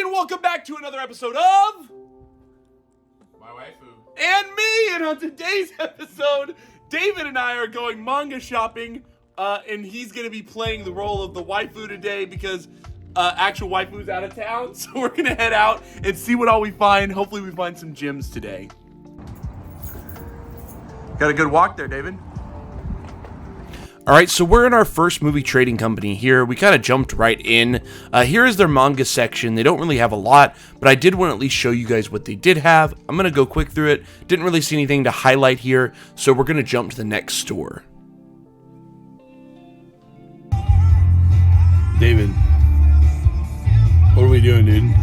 and welcome back to another episode of My Waifu and Me. And on today's episode, David and I are going manga shopping, and he's going to be playing the role of the waifu today because actual waifu's out of town. So we're going to head out and see what all we find. Hopefully we find some gems today. Got a good walk there, David. All right, so we're in our first movie trading company here. We kind of jumped right in. Here is their manga section. They don't really have a lot, but I did want to at least show you guys what they did have. I'm going to go quick through it. Didn't really see anything to highlight here, so we're going to jump to the next store. David, what are we doing, dude?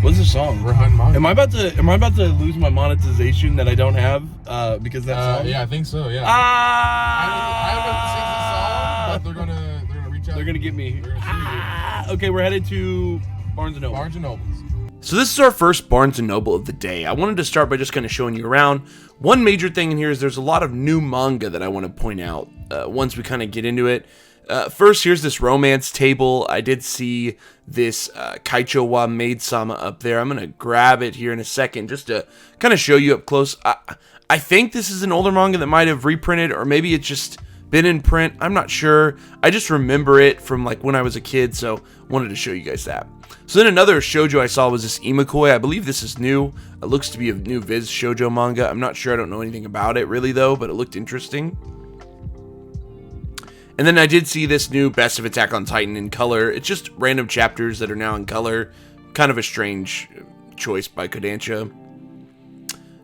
What's the song? We're hunting manga. Am I about to lose my monetization that I don't have because that song? Yeah, I think so. Yeah. I haven't seen the song, but they're gonna reach out. They're gonna get me. They're gonna see you. Okay, we're headed to Barnes & Noble. Barnes & Nobles. So this is our first Barnes & Noble of the day. I wanted to start by just kind of showing you around. One major thing in here is there's a lot of new manga that I want to point out once we kind of get into it. First, here's this romance table. I did see this Kaicho wa Maid-sama up there. I'm going to grab it here in a second just to kind of show you up close. I think this is an older manga that might have reprinted, or maybe it's just been in print. I'm not sure. I just remember it from like when I was a kid, so wanted to show you guys that. So then another shoujo I saw was this Imakoi. I believe this is new. It looks to be a new Viz shoujo manga. I'm not sure. I don't know anything about it really though, but it looked interesting. And then I did see this new Best of Attack on Titan in color. It's just random chapters that are now in color. Kind of a strange choice by Kodansha.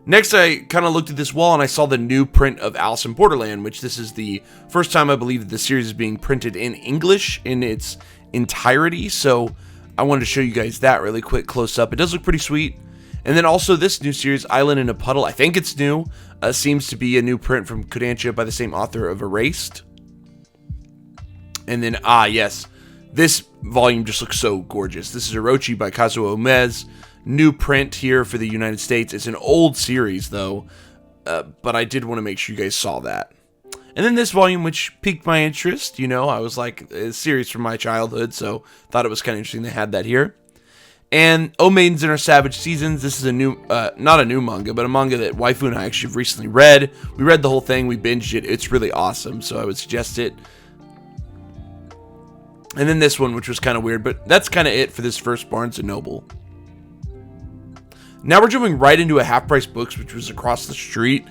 Next, I kind of looked at this wall and I saw the new print of Alice in Borderland, which this is the first time I believe that the series is being printed in English in its entirety. So I wanted to show you guys that really quick close up. It does look pretty sweet. And then also this new series, Island in a Puddle. I think it's new. Seems to be a new print from Kodansha by the same author of Erased. And then, yes, this volume just looks so gorgeous. This is Orochi by Kazuo Umez. New print here for the United States. It's an old series, though, but I did want to make sure you guys saw that. And then this volume, which piqued my interest. You know, I was like, a series from my childhood, so thought it was kind of interesting they had that here. And Oh Maidens in Our Savage Seasons. This is a new, not a new manga, but a manga that Waifu and I actually have recently read. We read the whole thing. We binged it. It's really awesome, so I would suggest it. And then this one, which was kind of weird, but that's kind of it for this first Barnes & Noble. Now we're jumping right into a Half Price Books, which was across the street.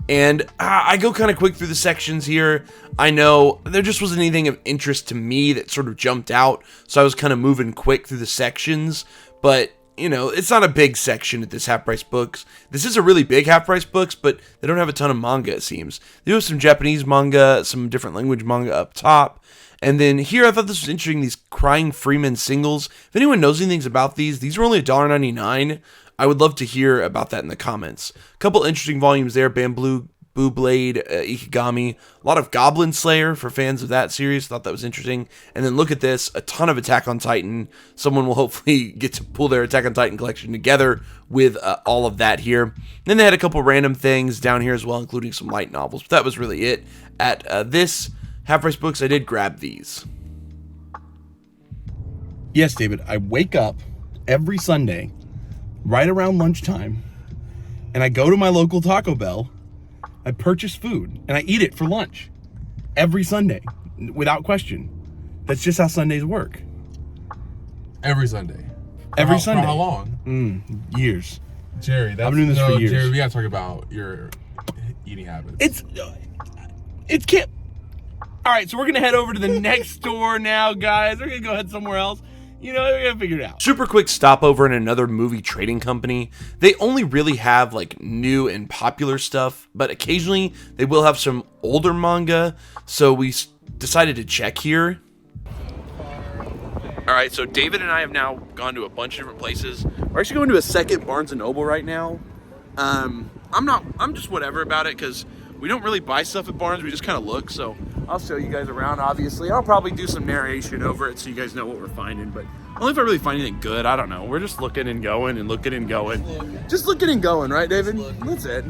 And I go kind of quick through the sections here. I know there just wasn't anything of interest to me that sort of jumped out, so I was kind of moving quick through the sections. But, you know, it's not a big section at this Half Price Books. This is a really big Half Price Books, but they don't have a ton of manga, it seems. They do have some Japanese manga, some different language manga up top. And then here, I thought this was interesting, these Crying Freeman singles. If anyone knows anything about these are only $1.99. I would love to hear about that in the comments. A couple interesting volumes there, Bamboo Blade, Ikigami. A lot of Goblin Slayer for fans of that series. Thought that was interesting. And then look at this, a ton of Attack on Titan. Someone will hopefully get to pull their Attack on Titan collection together with all of that here. Then they had a couple random things down here as well, including some light novels. But that was really it. At this Half Price Books, I did grab these. Yes, David, I wake up every Sunday right around lunchtime and I go to my local Taco Bell, I purchase food, and I eat it for lunch every Sunday without question. That's just how Sundays work. Every Sunday. Every Sunday. For how long? Years. Jerry, I've been doing this for years. Jerry, we gotta talk about your eating habits. It's can't. All right, so we're gonna head over to the next store now, guys. We're gonna go head somewhere else. You know, we're gonna figure it out. Super quick stopover in another movie trading company. They only really have like new and popular stuff, but occasionally they will have some older manga. So we decided to check here. All right, so David and I have now gone to a bunch of different places. We're actually going to a second Barnes & Noble right now. I'm just whatever about it because we don't really buy stuff at Barnes. We just kind of look, so I'll show you guys around, obviously. I'll probably do some narration over it so you guys know what we're finding, but only if I really find anything good. I don't know. We're just looking and going and looking and going. Just looking and going, right, David? That's it.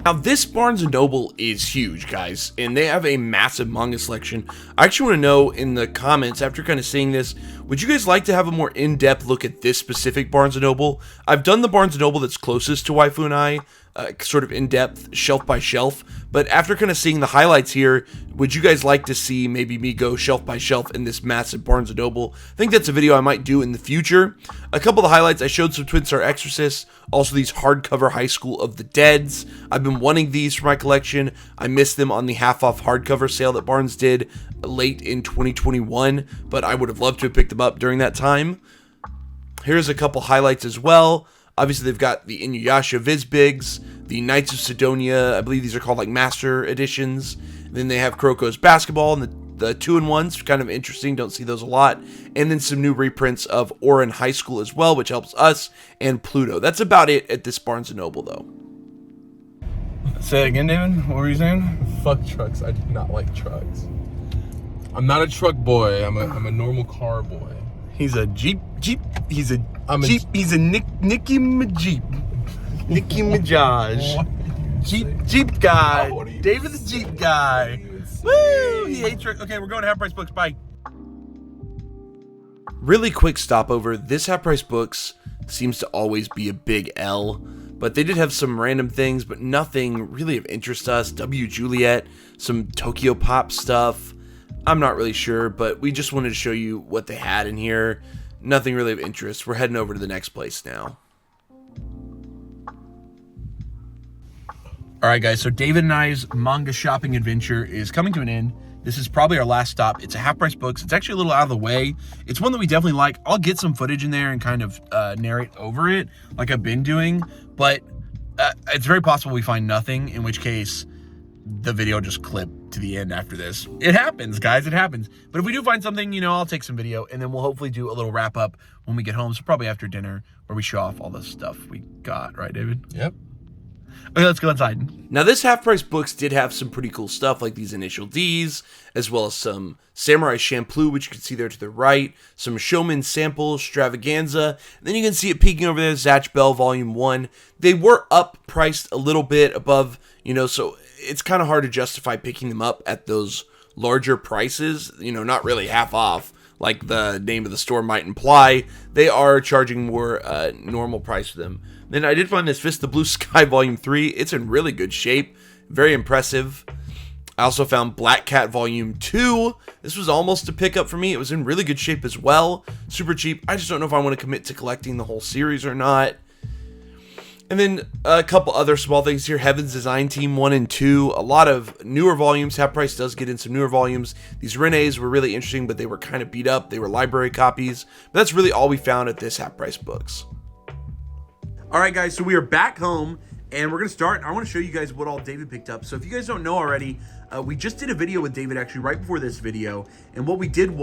Now, this Barnes & Noble is huge, guys, and they have a massive manga selection. I actually want to know in the comments, after kind of seeing this, would you guys like to have a more in-depth look at this specific Barnes & Noble? I've done the Barnes & Noble that's closest to Waifu and I, sort of in-depth, shelf by shelf, but after kind of seeing the highlights here, would you guys like to see maybe me go shelf by shelf in this massive Barnes & Noble? I think that's a video I might do in the future. A couple of the highlights, I showed some Twin Star Exorcists, also these hardcover High School of the Deads. I've been wanting these for my collection. I missed them on the half-off hardcover sale that Barnes did late in 2021, but I would have loved to have picked them up during that time. Here's a couple highlights as well. Obviously, they've got the Inuyasha Vizbigs, the Knights of Sidonia. I believe these are called like Master Editions. Then they have Kuroko's Basketball and the 2-in-1s, kind of interesting. Don't see those a lot. And then some new reprints of Orin High School as well, which helps us, and Pluto. That's about it at this Barnes & Noble, though. Say it again, David. What were you saying? Fuck trucks. I do not like trucks. I'm not a truck boy. I'm a normal car boy. He's a Jeep. He's a I'm a Jeep. He's a Nicki Jeep. Nicki Minaj. Jeep guy. What are you David the Jeep guy. Woo! He hates trucks. Okay, we're going to Half Price Books. Bye. Really quick stopover. This Half Price Books seems to always be a big L, but they did have some random things, but nothing really of interest to us. W. Juliet, some Tokyo Pop stuff. I'm not really sure, but we just wanted to show you what they had in here. Nothing really of interest. We're heading over to the next place now. All right, guys, so David and I's manga shopping adventure is coming to an end. This is probably our last stop. It's a Half Price Books. It's actually a little out of the way. It's one that we definitely like. I'll get some footage in there and kind of narrate over it like I've been doing, but it's very possible we find nothing, in which case the video just clipped to the end after this. It happens, guys. It happens. But if we do find something, you know, I'll take some video, and then we'll hopefully do a little wrap up when we get home. So probably after dinner, where we show off all the stuff we got. Right, David? Yep. Okay, let's go inside. Now, this Half Price Books did have some pretty cool stuff, like these Initial Ds, as well as some Samurai Champloo, which you can see there to the right, some Showman Samples, Stravaganza, and then you can see it peeking over there, Zatch Bell Volume 1. They were up priced a little bit above, you know, so it's kind of hard to justify picking them up at those larger prices, you know, not really half off, like the name of the store might imply. They are charging more normal price for them. Then I did find this Fist of Blue Sky Volume 3. It's in really good shape. Very impressive. I also found Black Cat Volume 2. This was almost a pickup for me. It was in really good shape as well. Super cheap. I just don't know if I want to commit to collecting the whole series or not. And then a couple other small things here. Heaven's Design Team 1 and 2. A lot of newer volumes. Half Price does get in some newer volumes. These Renes were really interesting, but they were kind of beat up. They were library copies. But that's really all we found at this Half Price Books. All right, guys, so we are back home, and we're going to start. I want to show you guys what all David picked up. So if you guys don't know already, we just did a video with David actually right before this video, and what we did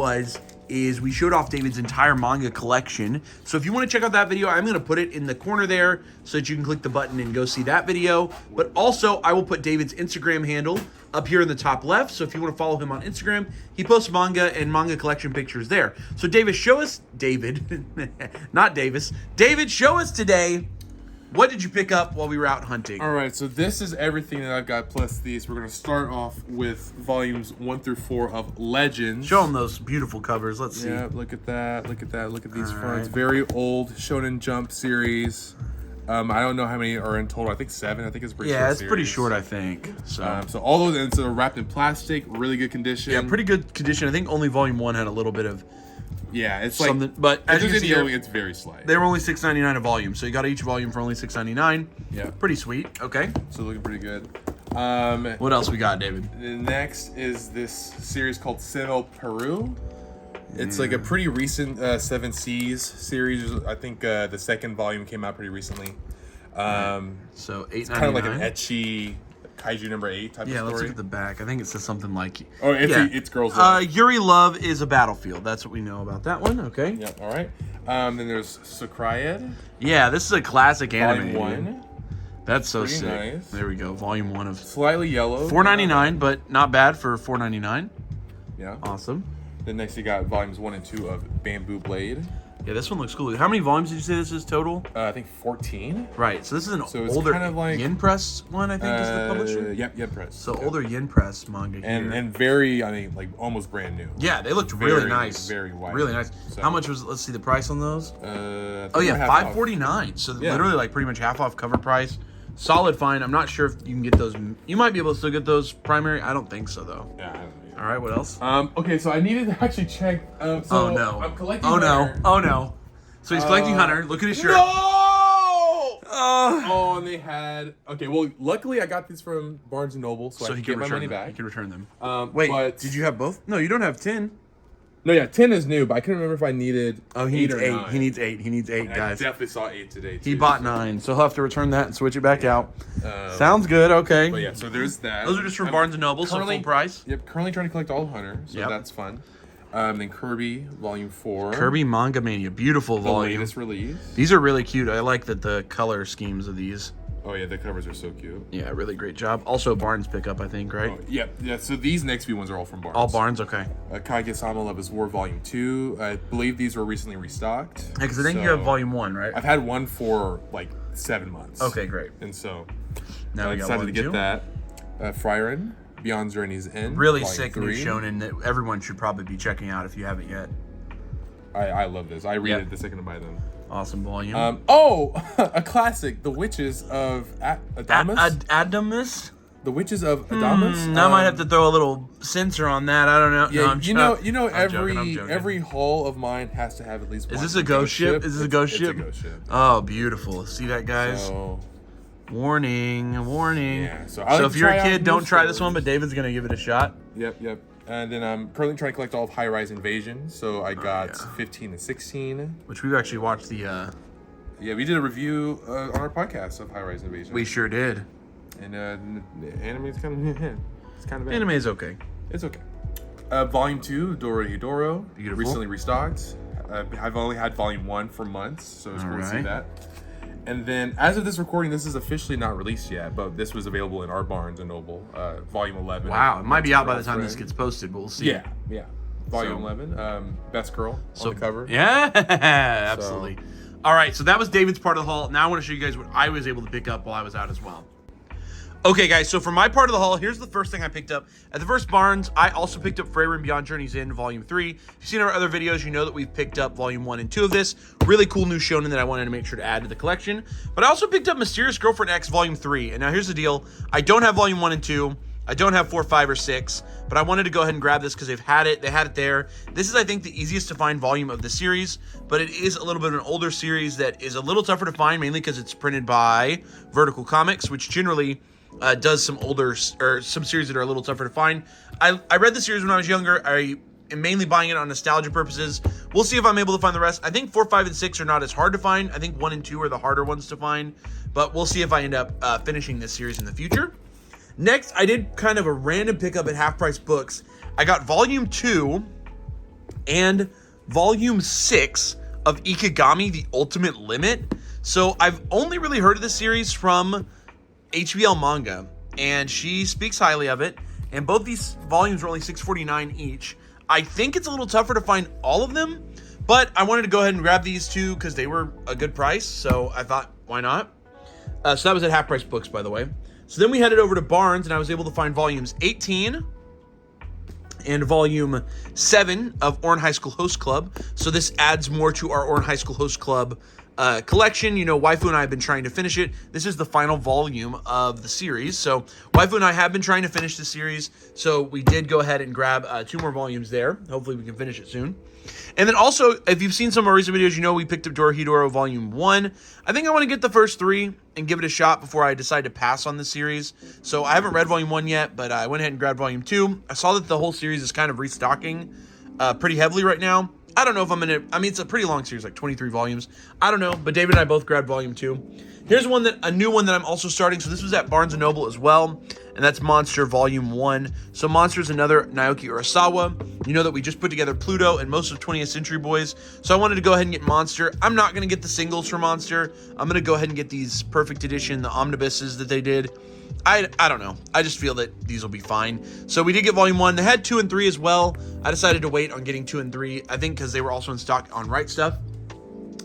is we showed off David's entire manga collection. So if you want to check out that video, I'm going to put it in the corner there so that you can click the button and go see that video. But also, I will put David's Instagram handle up here in the top left. So if you want to follow him on Instagram, he posts manga and manga collection pictures there. So David, show us, not Davis. David, show us today, what did you pick up while we were out hunting? All right, so this is everything that I've got plus these. We're going to start off with volumes 1 through 4 of Legends. Show them those beautiful covers. Let's see. Yeah, look at that. Look at that. Look at these fronts. Very old Shonen Jump series. I don't know how many are in total. I think 7. I think it's pretty short. Yeah, it's series. pretty short, I think. So all those, and so wrapped in plastic, really good condition. Yeah, pretty good condition. I think only volume 1 had a little bit of it's something, like, but as you can see here, it's very slight. They were only $6.99 a volume, so you got each volume for only $6.99. Yeah, pretty sweet. Okay, so looking pretty good. What else we got, David? The next is this series called Sino Peru. It's like a pretty recent Seven Seas series. I think the second volume came out pretty recently. So $8.99. It's kind of like an ecchi Kaiju number 8 type of story. Yeah, let's look at the back. I think it says something like... Oh, it's Girls Love. Yuri Love is a Battlefield. That's what we know about that one. Okay. Yeah, all right. Then there's Sukriad. Yeah, this is a classic anime. Volume 1. That's so Pretty sick. nice. There we go. Volume 1 of... Slightly yellow. $4.99, but not bad for $4.99. Yeah. Awesome. Then next you got volumes 1 and 2 of Bamboo Blade. Yeah, this one looks cool. How many volumes did you say this is total? I think 14. Right, so this is an So it's older kind of like, Yin Press one, I think, is the publisher. Yep, Yin Press. So Yep. older Yin Press manga here. And very, I mean, like almost brand new. Yeah, they looked really Very, nice. very white. Really nice. So- How much was? Let's see the price on those. I think Oh yeah, they're half off. $5.49. So Yeah. literally like pretty much half off cover price. Solid find. I'm not sure if you can get those. You might be able to still get those primary. I don't think so though. Yeah. I don't know. All right, what else? Okay, so I needed to actually check. So Oh no! I'm collecting. Oh no! Hunter. Oh no! So he's collecting Hunter. Look at his shirt. No! Oh, and they had. Okay, well, luckily I got these from Barnes and Noble, so I can get my money back. You can return them. Wait, Wait, did you have both? No, you don't have 10. No, yeah, 10 is new, but I couldn't remember if I needed. Oh, he eight needs or 8. 9. He needs 8. He needs 8, I guys. definitely saw 8 today. Too, He bought so- 9, so he'll have to return that and switch it back out. Sounds good. Okay. But yeah, so there's that. Those are just from I'm Barnes and Noble, so currently- full price. Yep, currently trying to collect all of Hunter, so Yep. that's fun. Then Kirby Volume 4. Kirby Manga Mania, beautiful the volume. latest release. These are really cute. I like that the color schemes of these. Oh yeah, the covers are so cute. Yeah, really great job. Also Barnes pickup, I think, right? Oh, yeah, yeah. So these next few ones are all from Barnes. All Barnes, okay. Kaguya-sama Love is War Volume 2. I believe these were recently restocked. Yeah, because I think you So- have volume 1, right? I've had one for like 7 months. Okay, great. And so Now I we got decided one, to get too. that. Frieren, Beyond Journey's End. Really Volume sick 3. new shonen that everyone should probably be checking out if you haven't yet. I love this. I read Yeah. it the second to buy them. Awesome volume. A classic. The Witches of Adamus. Adamus? The Witches of Adamus. I might have to throw a little censor on that. I don't know. Yeah, No, I'm I'm joking. every hull of mine has to have at least one. Is this a ghost ship? Is this a ghost ship? It's a ghost ship. Oh, beautiful. See that, guys? So, Warning. yeah. So, I like if to you're try a out kid, new don't try this stores. one, but David's going to give it a shot. Yep. And then I'm currently trying to collect all of High Rise Invasion. So I got yeah. 15 and 16. Which we've actually watched the... Yeah, we did a review on our podcast of High Rise Invasion. we sure did. And the anime is kind of it's kind of bad. Anime is okay. It's okay. Volume 2, Dorohedoro. Beautiful. Recently restocked. I've only had Volume 1 for months, so it's cool to see Alright. that. And then, as of this recording, this is officially not released yet, but this was available in our Barnes & Noble, Volume 11. Wow, it might be out by the time Girlfriend. this gets posted, but we'll see. Yeah. Volume So- 11, Best Girl on the cover. Yeah, absolutely. All right, so that was David's part of the haul. Now I want to show you guys what I was able to pick up while I was out as well. Okay, guys, so for my part of the haul, here's the first thing I picked up. At the first Barnes, I also picked up Frieren Beyond Journey's End Volume 3. If you've seen our other videos, you know that we've picked up Volume 1 and 2 of this. Really cool new shonen that I wanted to make sure to add to the collection. But I also picked up Mysterious Girlfriend X Volume 3. And now here's the deal. I don't have Volume 1 and 2. I don't have 4, 5, or 6. But I wanted to go ahead and grab this because they've had it. They had it there. This is, I think, the easiest to find volume of the series. But it is a little bit of an older series that is a little tougher to find, mainly because it's printed by Vertical Comics, which generally... does some older or some series that are a little tougher to find. I read the series when I was younger. I am mainly buying it on nostalgia purposes. We'll see if I'm able to find the rest. I think 4, 5, and 6 are not as hard to find. I think 1 and 2 are the harder ones to find. But we'll see if I end up finishing this series in the future. Next, I did kind of a random pickup at Half Price Books. I got Volume 2 and Volume 6 of Ikigami, The Ultimate Limit. So I've only really heard of this series from HBL Manga, and she speaks highly of it, and both these volumes are only $6.49 each. I think it's a little tougher to find all of them, but I wanted to go ahead and grab these two because they were a good price, so I thought, why not? So that was at Half Price Books, by the way. So then we headed over to Barnes, and I was able to find volumes 18 and volume 7 of Ouran High School Host Club. So this adds more to our Ouran High School Host Club collection. You know, Waifu and I have been trying to finish it. This is the final volume of the series. So Waifu and I have been trying to finish the series. So we did go ahead and grab 2 more volumes there. Hopefully we can finish it soon. And then also, if you've seen some of our recent videos, you know we picked up Dorohedoro Volume 1. I think I want to get the first 3 and give it a shot before I decide to pass on the series. So I haven't read Volume 1 yet, but I went ahead and grabbed Volume 2. I saw that the whole series is kind of restocking pretty heavily right now. I don't know if I'm going to... I mean, it's a pretty long series, like 23 volumes. I don't know, but David and I both grabbed Volume 2. Here's a new one that I'm also starting. So this was at Barnes & Noble as well, and that's Monster Volume 1. So Monster is another Naoki Urasawa. You know that we just put together Pluto and most of 20th Century Boys. So I wanted to go ahead and get Monster. I'm not going to get the singles for Monster. I'm going to go ahead and get these Perfect Edition, the omnibuses that they did. I don't know. I just feel that these will be fine. So we did get Volume 1. They had 2 and 3 as well. I decided to wait on getting 2 and 3. I think because they were also in stock on Right Stuff.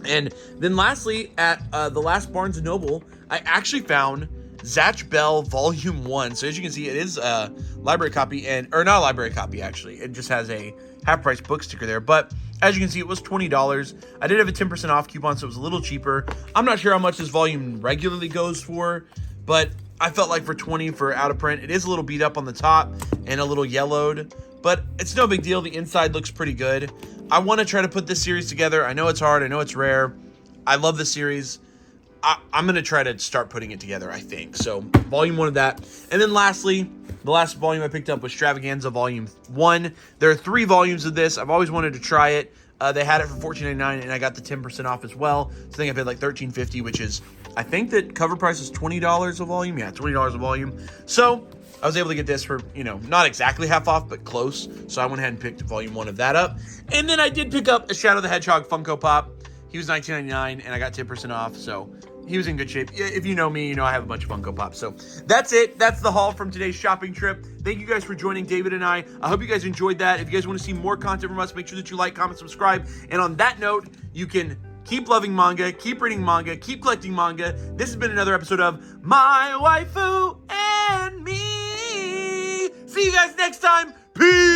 And then lastly, at the last Barnes & Noble, I actually found Zatch Bell Volume 1. So as you can see, it is a library copy, or not a library copy, actually. It just has a half-price book sticker there. But as you can see, it was $20. I did have a 10% off coupon, so it was a little cheaper. I'm not sure how much this volume regularly goes for, but I felt like for $20 for out of print, it is a little beat up on the top and a little yellowed, but it's no big deal. The inside looks pretty good. I want to try to put this series together. I know it's hard. I know it's rare. I love this series. I'm going to try to start putting it together, I think. So, volume 1 of that. And then lastly, the last volume I picked up was Extravaganza Volume 1. There are 3 volumes of this. I've always wanted to try it. They had it for $14.99, and I got the 10% off as well. So I think I paid like $13.50, which is, I think that cover price is $20 a volume. Yeah, $20 a volume. So I was able to get this for, not exactly half off, but close. So I went ahead and picked volume 1 of that up. And then I did pick up a Shadow the Hedgehog Funko Pop. He was $19.99, and I got 10% off, so he was in good shape. If you know me, you know I have a bunch of Funko Pops. So that's it. That's the haul from today's shopping trip. Thank you guys for joining David and I. I hope you guys enjoyed that. If you guys want to see more content from us, make sure that you like, comment, subscribe. And on that note, you can keep loving manga, keep reading manga, keep collecting manga. This has been another episode of My Waifu and Me. See you guys next time. Peace.